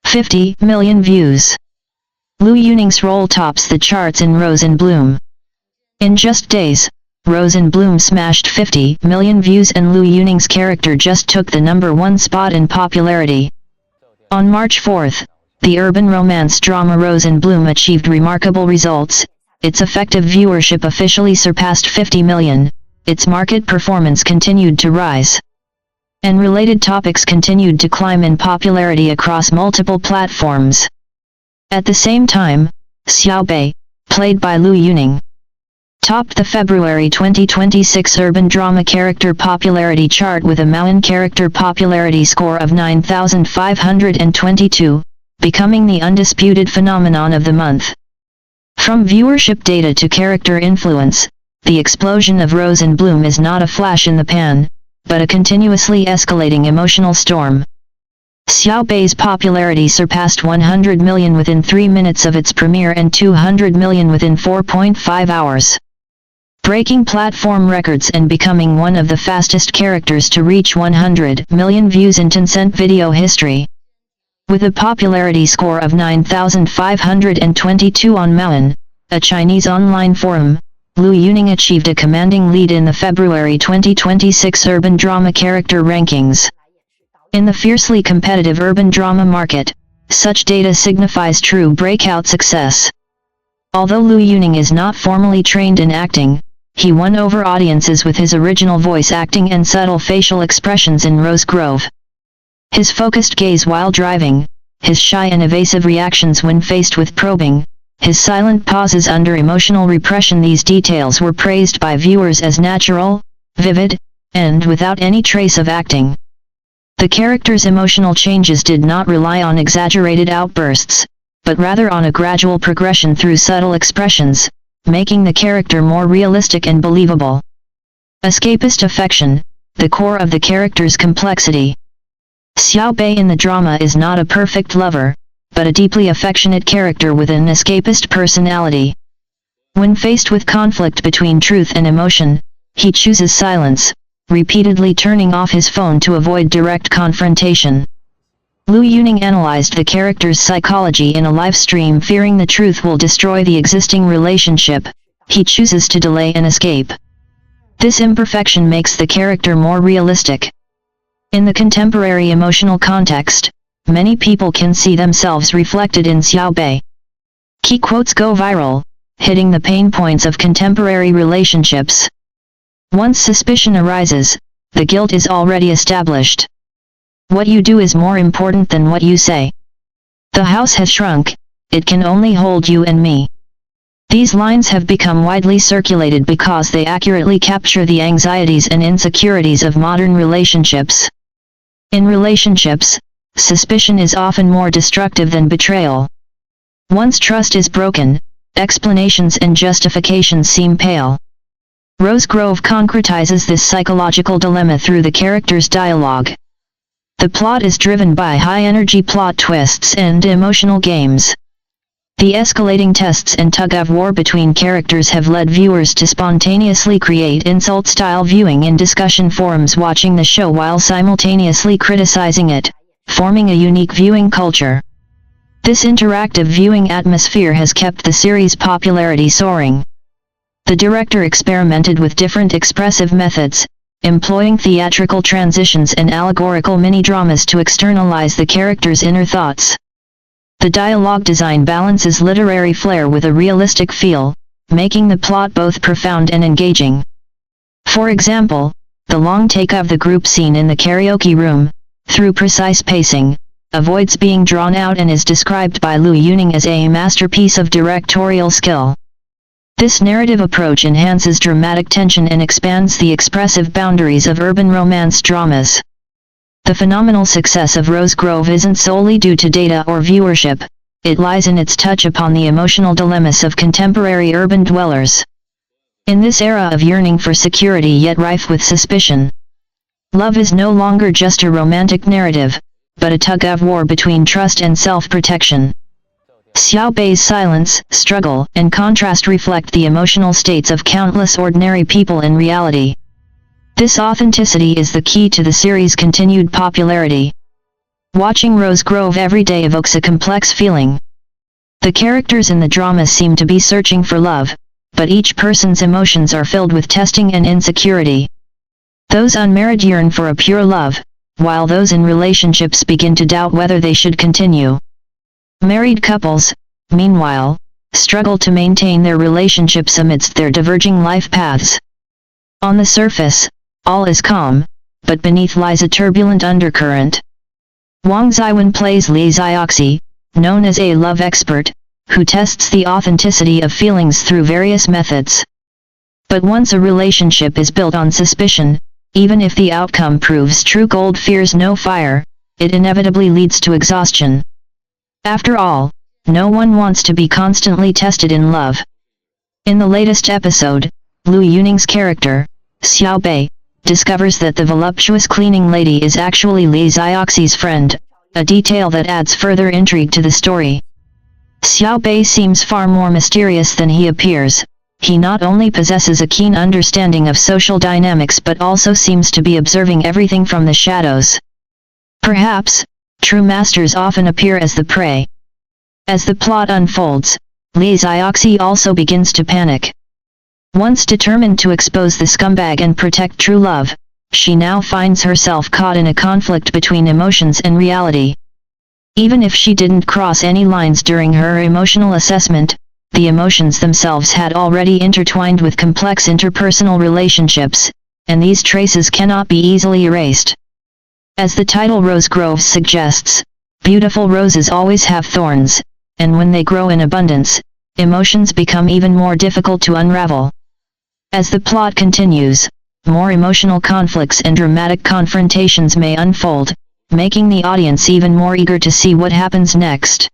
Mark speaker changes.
Speaker 1: 50 million views. Liu Yuning's role tops the charts in Rose in Bloom. In just days, Rose in Bloom smashed 50 million views and Liu Yuning's character just took the #1 spot in popularity. On March 4th, the urban romance drama Rose in Bloom achieved remarkable results. Its effective viewership officially surpassed 50 million, its market performance continued to rise, and related topics continued to climb in popularity across multiple platforms. At the same time, Xiao Bei, played by Liu Yuning, topped the February 2026 urban drama character popularity chart with a Maoyan character popularity score of 9,522, becoming the undisputed phenomenon of the month. From viewership data to character influence, the explosion of Rose in Bloom is not a flash in the pan, but a continuously escalating emotional storm. Xiao Bei's popularity surpassed 100 million within 3 minutes of its premiere and 200 million within 4.5 hours. Breaking platform records and becoming one of the fastest characters to reach 100 million views in Tencent video history. With a popularity score of 9,522 on Maoyan, a Chinese online forum, Liu Yuning achieved a commanding lead in the February 2026 urban drama character rankings. In the fiercely competitive urban drama market, such data signifies true breakout success. Although Liu Yuning is not formally trained in acting, he won over audiences with his original voice acting and subtle facial expressions in Rose Grove. His focused gaze while driving, his shy and evasive reactions when faced with probing, his silent pauses under emotional repression, these details were praised by viewers as natural, vivid, and without any trace of acting. The character's emotional changes did not rely on exaggerated outbursts, but rather on a gradual progression through subtle expressions, making the character more realistic and believable. Escapist affection, the core of the character's complexity. Xiao Bei in the drama is not a perfect lover, but a deeply affectionate character with an escapist personality. When faced with conflict between truth and emotion, he chooses silence, repeatedly turning off his phone to avoid direct confrontation. Liu Yuning analyzed the character's psychology in a live stream. Fearing the truth will destroy the existing relationship, he chooses to delay and escape. This imperfection makes the character more realistic. In the contemporary emotional context, many people can see themselves reflected in Xiao Bei. Key quotes go viral, hitting the pain points of contemporary relationships. Once suspicion arises, the guilt is already established. What you do is more important than what you say. The house has shrunk, it can only hold you and me. These lines have become widely circulated because they accurately capture the anxieties and insecurities of modern relationships. In relationships, suspicion is often more destructive than betrayal. Once trust is broken, explanations and justifications seem pale. Rose Grove concretizes this psychological dilemma through the characters' dialogue. The plot is driven by high-energy plot twists and emotional games. The escalating tests and tug-of-war between characters have led viewers to spontaneously create insult-style viewing in discussion forums, watching the show while simultaneously criticizing it, forming a unique viewing culture. This interactive viewing atmosphere has kept the series' popularity soaring. The director experimented with different expressive methods, employing theatrical transitions and allegorical mini-dramas to externalize the characters' inner thoughts. The dialogue design balances literary flair with a realistic feel, making the plot both profound and engaging. For example, the long take of the group scene in the karaoke room, through precise pacing, avoids being drawn out and is described by Liu Yuning as a masterpiece of directorial skill. This narrative approach enhances dramatic tension and expands the expressive boundaries of urban romance dramas. The phenomenal success of Rose Grove isn't solely due to data or viewership, it lies in its touch upon the emotional dilemmas of contemporary urban dwellers. In this era of yearning for security yet rife with suspicion, love is no longer just a romantic narrative, but a tug-of-war between trust and self-protection. Xiao Bei's silence, struggle, and contrast reflect the emotional states of countless ordinary people in reality. This authenticity is the key to the series' continued popularity. Watching Rose Grove every day evokes a complex feeling. The characters in the drama seem to be searching for love, but each person's emotions are filled with testing and insecurity. Those unmarried yearn for a pure love, while those in relationships begin to doubt whether they should continue. Married couples, meanwhile, struggle to maintain their relationships amidst their diverging life paths. On the surface, all is calm, but beneath lies a turbulent undercurrent. Wang Ziwen plays Li Zioxi, known as a love expert, who tests the authenticity of feelings through various methods. But once a relationship is built on suspicion, even if the outcome proves true, gold fears no fire, it inevitably leads to exhaustion. After all, no one wants to be constantly tested in love. In the latest episode, Liu Yuning's character, Xiao Bei, discovers that the voluptuous cleaning lady is actually Li Zioxi's friend, a detail that adds further intrigue to the story. Xiao Bei seems far more mysterious than he appears. He not only possesses a keen understanding of social dynamics but also seems to be observing everything from the shadows. Perhaps, true masters often appear as the prey. As the plot unfolds, Li Zioxi also begins to panic. Once determined to expose the scumbag and protect true love, she now finds herself caught in a conflict between emotions and reality. Even if she didn't cross any lines during her emotional assessment, the emotions themselves had already intertwined with complex interpersonal relationships, and these traces cannot be easily erased. As the title Rose Grove suggests, beautiful roses always have thorns, and when they grow in abundance, emotions become even more difficult to unravel. As the plot continues, more emotional conflicts and dramatic confrontations may unfold, making the audience even more eager to see what happens next.